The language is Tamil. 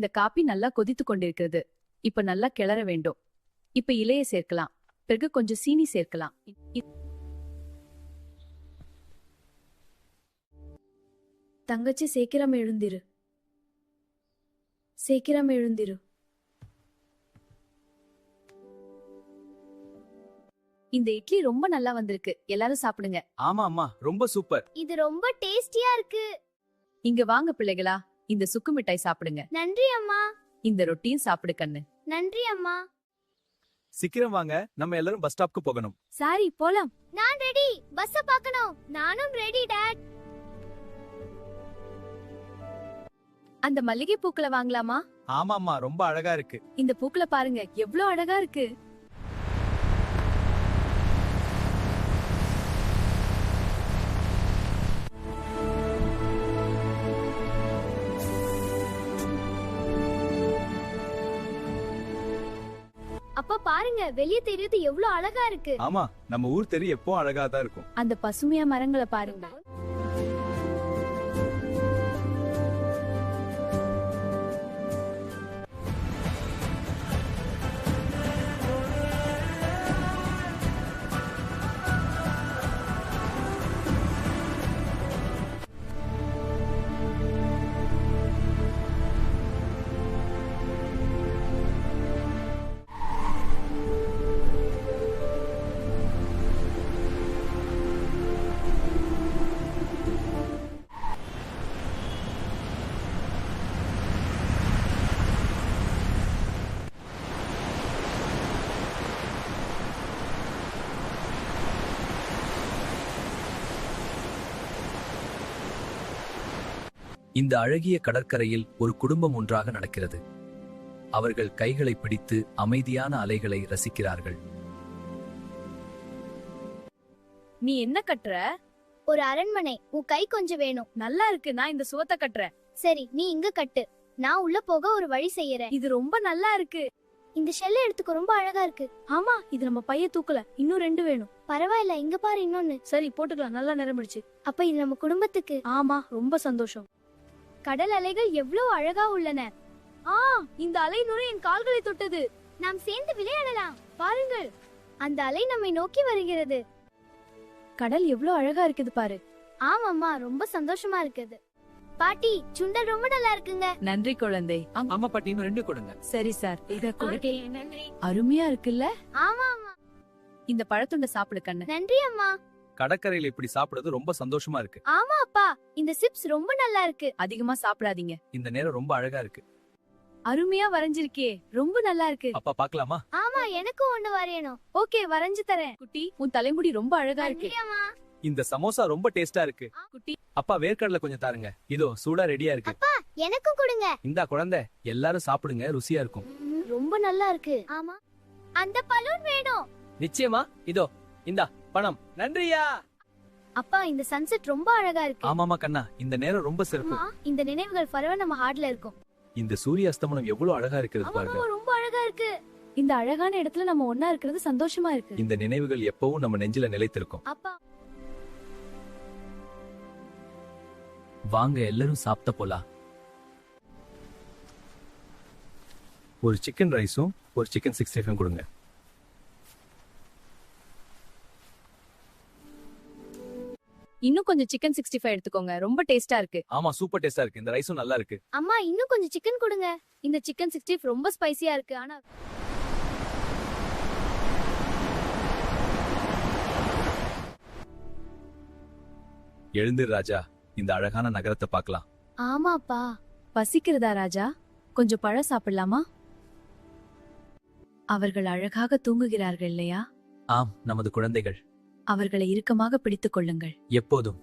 இந்த காப்பி நல்லா கொதித்து கொண்டிருக்கிறது. இப்ப நல்லா கிளற வேண்டும். இப்ப இலையை சேர்க்கலாம். பிறகு கொஞ்சம் சீனி சேர்க்கலாம். தங்கச்சி சீக்கிரம் எழுந்திரு. சீக்கிரம் எழுந்திரு. இந்த இட்லி ரொம்ப நல்லா வந்திருக்கு. எல்லாரும் சாப்பிடுங்க. ஆமா அம்மா, ரொம்ப சூப்பர். இது ரொம்ப டேஸ்டியா இருக்கு. இங்க வாங்க பிள்ளைகளா, இந்த சுக்கு மிட்டாய் சாப்பிடுங்க. நன்றி அம்மா. இந்த ரொட்டியும் சாப்பிடு கண்ணு. நன்றி அம்மா. சீக்கிரம் வாங்க, நம்ம எல்லாரும் பஸ் ஸ்டாப்க்கு போகணும். சாரி, போலாம். நான் ரெடி. பஸ்ஸ பார்க்கணும். நானும் ரெடி டாட். அந்த மல்லிகை பூக்களை வாங்கலாமா? ஆமா அம்மா, ரொம்ப அழகா இருக்கு. இந்த பூக்களை பாருங்க, எவ்வளவு அழகா இருக்கு. அப்பா பாருங்க, வெளிய தெரியுது எவ்வளவு அழகா இருக்கு. ஆமா, நம்ம ஊர் தெரு எப்போ அழகா தான் இருக்கும். அந்த பசுமையா மரங்களை பாருங்க. இந்த அழகிய கடற்கரையில் ஒரு குடும்பம் ஒன்றாக நடக்கிறது. அவர்கள் கைகளை பிடித்து அமைதியான அலைகளை ரசிக்கிறார்கள். நீ என்ன கட்டுற? ஒரு அரண்மனை. உன் கை கொஞ்சம் வேணும். நல்லா இருக்கு. நான் இந்த சுவத்தை கட்டுறேன். சரி, நீ இங்க கட்டு. நான் உள்ள போக ஒரு வழி செய்யறேன். இது ரொம்ப நல்லா இருக்கு. இந்த ஷெல்ல எடுத்துக்க, ரொம்ப அழகா இருக்கு. ஆமா, இது நம்ம பைய தூக்கல. இன்னும் 2 வேணும். பரவாயில்ல, இங்க பாரு இன்னொன்னு. சரி, போட்டுக்கலாம். நல்லா நிரம்பிடுச்சு. அப்ப இது நம்ம குடும்பத்துக்கு. ஆமா, ரொம்ப சந்தோஷம். கடல் அலைகள் எவ்வளவு அழகா உள்ளன. இந்த அலை நுரை என் கால்களை தொட்டது. நாம் சேர்ந்து விளையாடலாம். பாருங்கள், அந்த அலை நம்மை நோக்கி வருகிறது. கடல் எவ்வளவு அழகா இருக்குது பாரு. ஆமாம்மா, ரொம்ப சந்தோஷமா இருக்குது. பாட்டி, சுண்டல் ரொம்ப நல்லா இருக்குங்க. நன்றி குழந்தை. அம்மா பாட்டி, இன்னும் 2 கொடுங்க. சரி சார், இத கொடு. நன்றி. அருமையா இருக்குல்ல? ஆமா ஆமா. இந்த பழத்துண்ட சாப்பிடு கண்ணு. நன்றி அம்மா. கடற்கரையில இப்படி சாப்பிடுறது ரொம்ப சந்தோஷமா இருக்கு. ஆமா அப்பா, இந்த சிப்ஸ் ரொம்ப நல்லா இருக்கு. அதிகமா சாப்பிடாதீங்க. இந்த நேரம் ரொம்ப அழகா இருக்கு. அருமையா வரைஞ்சிருக்கே, ரொம்ப நல்லா இருக்கு. அப்பா பாக்கலாமா? ஆமா, எனக்கும் ஒண்ணு வரையணும். ஓகே, வரைஞ்சு தரேன். குட்டி, உன் தலைமுடி ரொம்ப அழகா இருக்கு. நன்றி அம்மா. இந்த சமோசா ரொம்ப டேஸ்டா இருக்கு. குட்டி, அப்பா வேர்க்கடலை கொஞ்சம் தாருங்க. இதோ சூடா ரெடியா இருக்கு. அப்பா, எனக்கும் கொடுங்க. இந்தா குழந்தை, எல்லாரும் சாப்பிடுங்க, ருசியா இருக்கும். ரொம்ப நல்லா இருக்கு. ஆமா, அந்த பலூன் வேணும். நிச்சயமா. இதோ இந்தா பணம். நன்றியா. அப்பா, இந்த சன்செட் ரொம்ப அழகா இருக்கு. ஆமாமா கண்ணா, இந்த நேரம் ரொம்ப சிறப்பு. அம்மா, இந்த நினைவுகள் forever நம்ம ஹார்ட்ல இருக்கும். இந்த சூரிய அஸ்தமனம் எவ்வளவு அழகா இருக்கிறது ஆமா பாருங்க. ரொம்ப அழகா இருக்கு. இந்த அழகான இடத்துல நம்ம ஒன்னா இருக்கிறது சந்தோஷமா இருக்கு. இந்த நினைவுகள் எப்பவும் நம்ம நெஞ்சில நிலைத்திருக்கும். அப்பா, வாங்க, எல்லாரும் சாப்பிட்ட போலாம். ஒரு சிக்கன் ரைஸும் ஒரு சிக்கன் 65 கொடுங்க. இன்னும் கொஞ்சம் சிக்கன் 65 எடுத்துக்கோங்க. ரொம்ப டேஸ்டா இருக்கு. ஆமா, சூப்பர் டேஸ்டா இருக்கு. இந்த ரைஸும் நல்லா இருக்கு. அம்மா, இன்னும் கொஞ்சம் சிக்கன் கொடுங்க. இந்த சிக்கன் 65 ரொம்ப ஸ்பைசியா இருக்கு. ஆனா எழுந்திரு ராஜா, இந்த அழகான நகரத்தை பார்க்கலாம். ஆமாப்பா. பசிக்கிறதா ராஜா? கொஞ்சம் பழம் சாப்பிடலாமா? அவர்கள் அழகாக தூங்குகிறார்கள் இல்லையா? ஆம், நமது குழந்தைகள். அவர்களை இறுக்கமாக பிடித்துக் கொள்ளுங்கள். எப்போதும்.